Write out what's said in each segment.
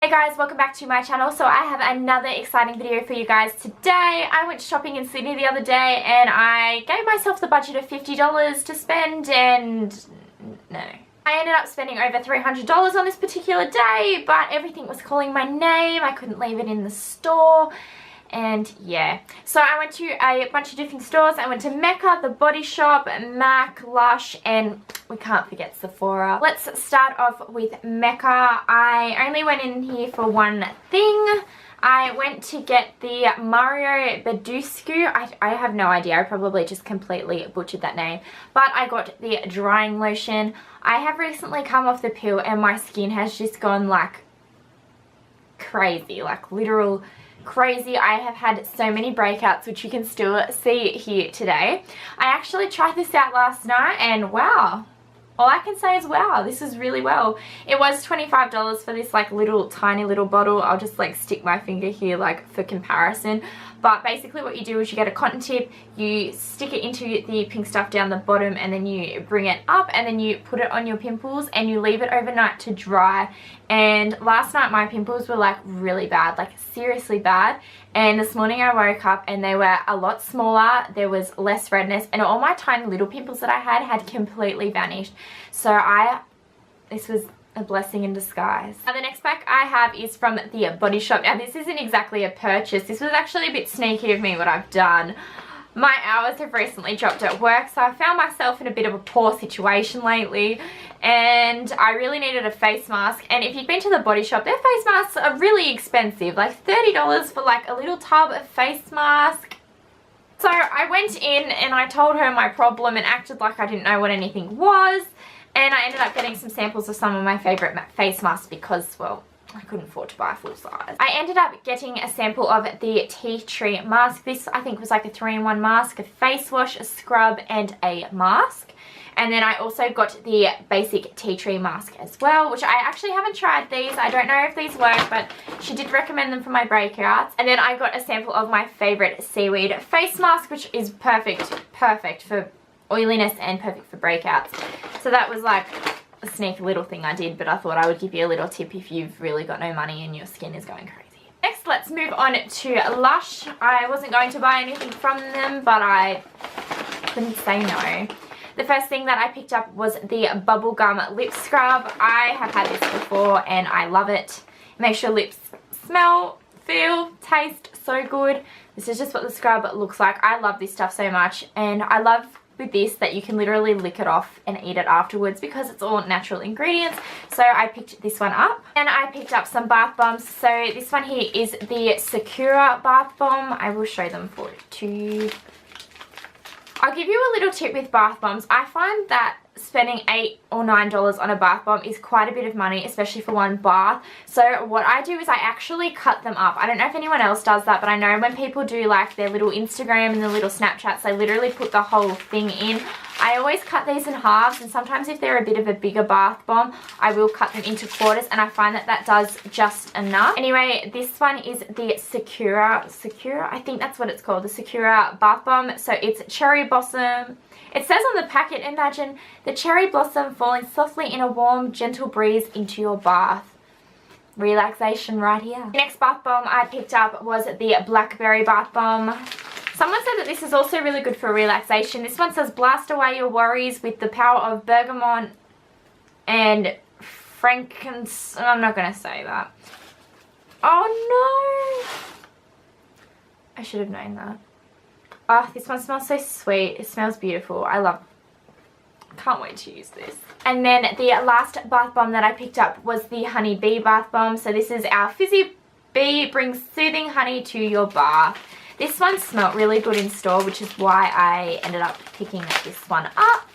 Hey guys, welcome back to my channel. So I have another exciting video for you guys today. I went shopping in Sydney the other day and I gave myself the budget of $50 to spend, and no. I ended up spending over $300 on this particular day, but everything was calling my name. I couldn't leave it in the store. And yeah, so I went to a bunch of different stores. I went to Mecca, The Body Shop, MAC, Lush, and we can't forget Sephora. Let's start off with Mecca. I only went in here for one thing. I went to get the Mario Badescu. I have no idea. I probably just completely butchered that name. But I got the drying lotion. I have recently come off the pill and my skin has just gone like crazy, like literal crazy. I have had so many breakouts, which you can still see here today. I actually tried this out last night and wow, all I can say is wow, this is really well. It was $25 for this like little tiny little bottle. I'll just like stick my finger here like for comparison. But basically what you do is you get a cotton tip, you stick it into the pink stuff down the bottom, and then you bring it up and then you put it on your pimples and you leave it overnight to dry. And last night my pimples were like really bad, like seriously bad. And this morning I woke up and they were a lot smaller, there was less redness, and all my tiny little pimples that I had completely vanished. So this was a blessing in disguise. Now the next pack I have is from the Body Shop. Now this isn't exactly a purchase. This was actually a bit sneaky of me what I've done. My hours have recently dropped at work, so I found myself in a bit of a poor situation lately, and I really needed a face mask. And if you've been to the Body Shop, their face masks are really expensive, like $30 for like a little tub of face mask. So I went in and I told her my problem and acted like I didn't know what anything was. And I ended up getting some samples of some of my favourite face masks because, well, I couldn't afford to buy a full size. I ended up getting a sample of the tea tree mask. This, I think, was like a 3-in-1 mask, a face wash, a scrub, and a mask. And then I also got the basic tea tree mask as well, which I actually haven't tried these. I don't know if these work, but she did recommend them for my breakouts. And then I got a sample of my favourite seaweed face mask, which is perfect for oiliness and perfect for breakouts. So that was like a sneaky little thing I did, but I thought I would give you a little tip if you've really got no money and your skin is going crazy. Next, let's move on to Lush. I wasn't going to buy anything from them, but I couldn't say no. The first thing that I picked up was the Bubblegum Lip Scrub. I have had this before and I love it. It makes your lips smell, feel, taste so good. This is just what the scrub looks like. I love this stuff so much, and I love with this that you can literally lick it off and eat it afterwards because it's all natural ingredients. So I picked this one up. And I picked up some bath bombs. So this one here is the Sakura bath bomb. I will show them for you too. I'll give you a little tip with bath bombs. I find that spending $8 or $9 on a bath bomb is quite a bit of money, especially for one bath. So what I do is I actually cut them up. I don't know if anyone else does that, but I know when people do like their little Instagram and their little Snapchats, they literally put the whole thing in. I always cut these in halves, and sometimes if they're a bit of a bigger bath bomb, I will cut them into quarters, and I find that that does just enough. Anyway, this one is the Sakura, I think that's what it's called, the Sakura bath bomb. So it's cherry blossom. It says on the packet, imagine the cherry blossom falling softly in a warm, gentle breeze into your bath. Relaxation right here. The next bath bomb I picked up was the Blackberry bath bomb. Someone said that this is also really good for relaxation. This one says blast away your worries with the power of bergamot and frankincense. I'm not going to say that. Oh no! I should have known that. Oh, this one smells so sweet. It smells beautiful. Can't wait to use this. And then the last bath bomb that I picked up was the Honey Bee bath bomb. So this is our Fizzy Bee, brings soothing honey to your bath. This one smelled really good in store, which is why I ended up picking this one up.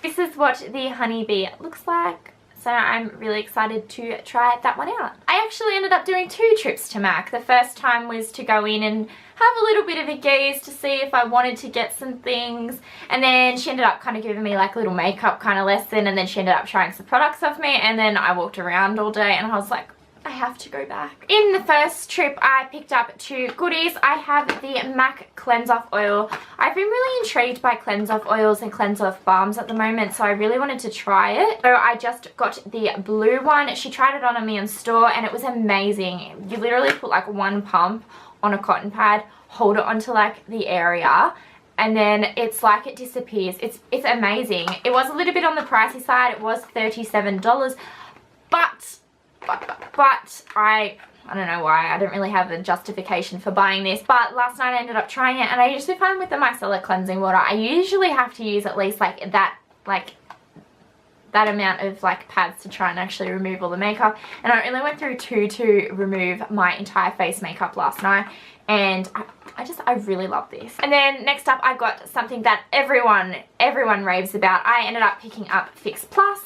This is what the Honey Bee looks like. So I'm really excited to try that one out. I actually ended up doing 2 trips to MAC. The first time was to go in and have a little bit of a gaze to see if I wanted to get some things. And then she ended up kind of giving me like a little makeup kind of lesson. And then she ended up trying some products off me. And then I walked around all day and I was like, I have to go back. In the first trip, I picked up 2 goodies. I have the MAC Cleanse Off Oil. I've been really intrigued by Cleanse Off oils and Cleanse Off balms at the moment, so I really wanted to try it. So I just got the blue one. She tried it on me in store and it was amazing. You literally put like 1 pump on a cotton pad, hold it onto like the area, and then it's like it disappears. It's amazing. It was a little bit on the pricey side. It was $37, but I don't know why. I don't really have a justification for buying this. But last night I ended up trying it, and I usually find with the micellar cleansing water, I usually have to use at least like that amount of like pads to try and actually remove all the makeup. And I only went through 2 to remove my entire face makeup last night, and I really love this. And then next up, I got something that everyone raves about. I ended up picking up Fix Plus.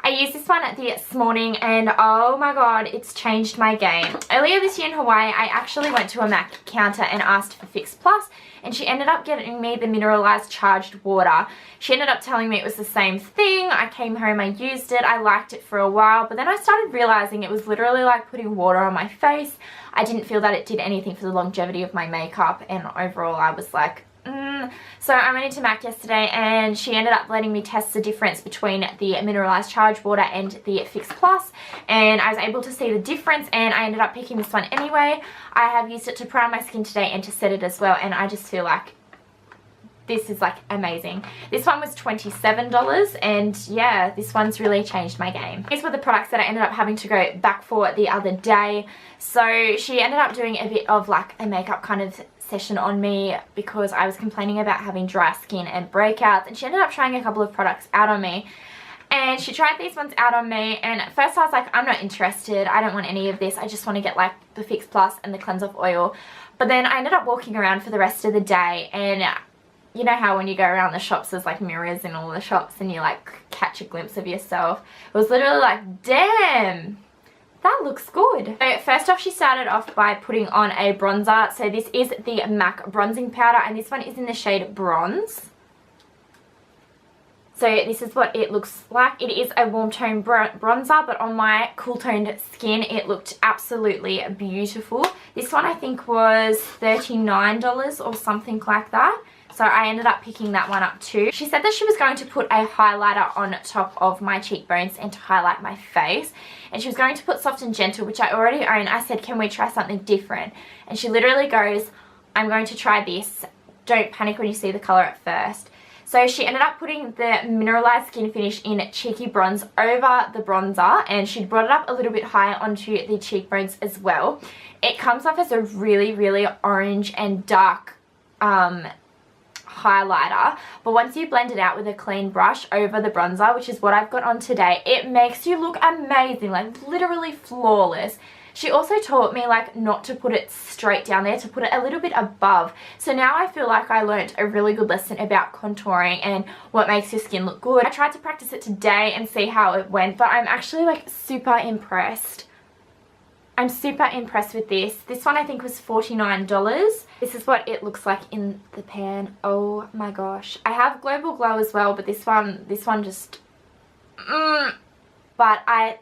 I used this one this morning and oh my god, it's changed my game. Earlier this year in Hawaii, I actually went to a MAC counter and asked for Fix Plus, and she ended up getting me the mineralized charged water. She ended up telling me it was the same thing. I came home, I used it, I liked it for a while, but then I started realizing it was literally like putting water on my face. I didn't feel that it did anything for the longevity of my makeup, and overall I was like, So I went into MAC yesterday and she ended up letting me test the difference between the mineralized charged water and the Fix Plus, and I was able to see the difference, and I ended up picking this one anyway. I have used it to prime my skin today and to set it as well, and I just feel like this is like amazing. This one was $27, and yeah, this one's really changed my game. These were the products that I ended up having to go back for the other day. So she ended up doing a bit of like a makeup kind of session on me because I was complaining about having dry skin and breakouts, and she ended up trying a couple of products out on me. And she tried these ones out on me, and at first I was like, I'm not interested, I don't want any of this, I just want to get like the Fix Plus and the Cleanse Off oil. But then I ended up walking around for the rest of the day, and you know how when you go around the shops there's like mirrors in all the shops and you like catch a glimpse of yourself. It was literally like, damn, that looks good. So first off, she started off by putting on a bronzer. So this is the MAC bronzing powder, and this one is in the shade Bronze. So this is what it looks like. It is a warm tone bronzer, but on my cool toned skin it looked absolutely beautiful. This one I think was $39 or something like that. So I ended up picking that one up too. She said that she was going to put a highlighter on top of my cheekbones and to highlight my face. And she was going to put Soft and Gentle, which I already own. I said, can we try something different? And she literally goes, I'm going to try this. Don't panic when you see the color at first. So she ended up putting the Mineralized Skin Finish in Cheeky Bronze over the bronzer, and she brought it up a little bit higher onto the cheekbones as well. It comes off as a really, really orange and dark highlighter, but once you blend it out with a clean brush over the bronzer, which is what I've got on today, it makes you look amazing, like literally flawless. She also taught me like not to put it straight down there, to put it a little bit above. So now I feel like I learned a really good lesson about contouring and what makes your skin look good. I tried to practice it today and see how it went, but I'm actually like super impressed. I'm super impressed with this. This one I think was $49. This is what it looks like in the pan. Oh my gosh. I have Global Glow as well, but this one just... But I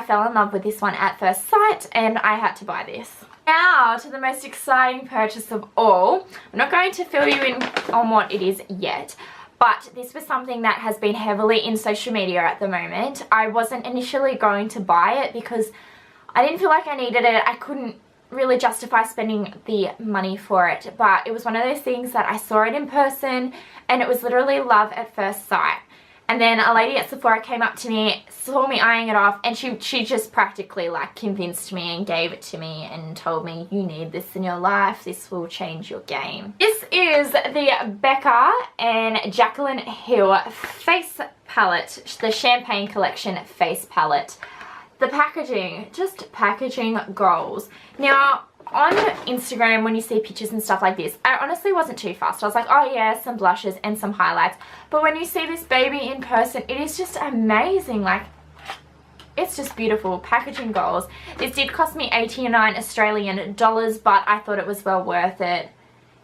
fell in love with this one at first sight, and I had to buy this. Now to the most exciting purchase of all. I'm not going to fill you in on what it is yet, but this was something that has been heavily in social media at the moment. I wasn't initially going to buy it because I didn't feel like I needed it. I couldn't really justify spending the money for it, but it was one of those things that I saw it in person and it was literally love at first sight. And then a lady at Sephora came up to me, saw me eyeing it off, and she just practically like convinced me and gave it to me and told me, you need this in your life, this will change your game. This is the Becca and Jaclyn Hill face palette, the Champagne Collection face palette. The packaging, just packaging goals. Now, on Instagram, when you see pictures and stuff like this, I honestly wasn't too fussed. I was like, oh yeah, some blushes and some highlights. But when you see this baby in person, it is just amazing. Like, it's just beautiful. Packaging goals. This did cost me 89 Australian dollars, but I thought it was well worth it.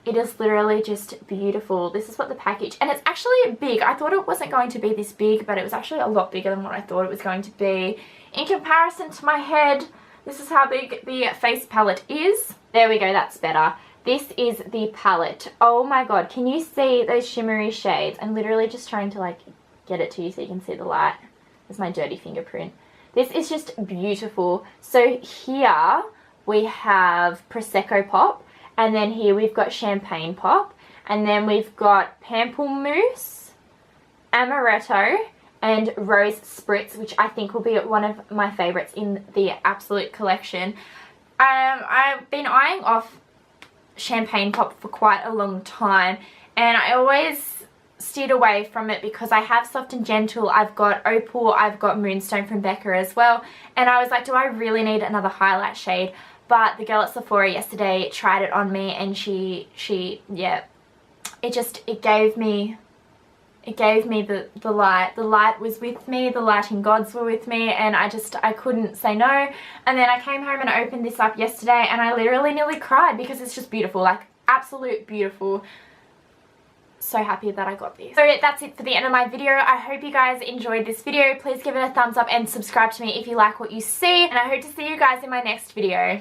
It is literally just beautiful. This is what the package, and it's actually big. I thought it wasn't going to be this big, but it was actually a lot bigger than what I thought it was going to be. In comparison to my head, this is how big the face palette is. There we go, that's better. This is the palette. Oh my god, can you see those shimmery shades? I'm literally just trying to like get it to you so you can see the light. There's my dirty fingerprint. This is just beautiful. So here we have Prosecco Pop, and then here we've got Champagne Pop, and then we've got Pamplemousse, Amaretto, and Rose Spritz, which I think will be one of my favourites in the Absolute collection. I've been eyeing off Champagne Pop for quite a long time, and I always steered away from it because I have Soft and Gentle, I've got Opal, I've got Moonstone from Becca as well, and I was like, do I really need another highlight shade? But the girl at Sephora yesterday tried it on me, and yeah, it gave me the light. The light was with me, the lighting gods were with me, and I couldn't say no. And then I came home and I opened this up yesterday, and I literally nearly cried because it's just beautiful, like absolute beautiful. So happy that I got this. So that's it for the end of my video. I hope you guys enjoyed this video. Please give it a thumbs up and subscribe to me if you like what you see, and I hope to see you guys in my next video.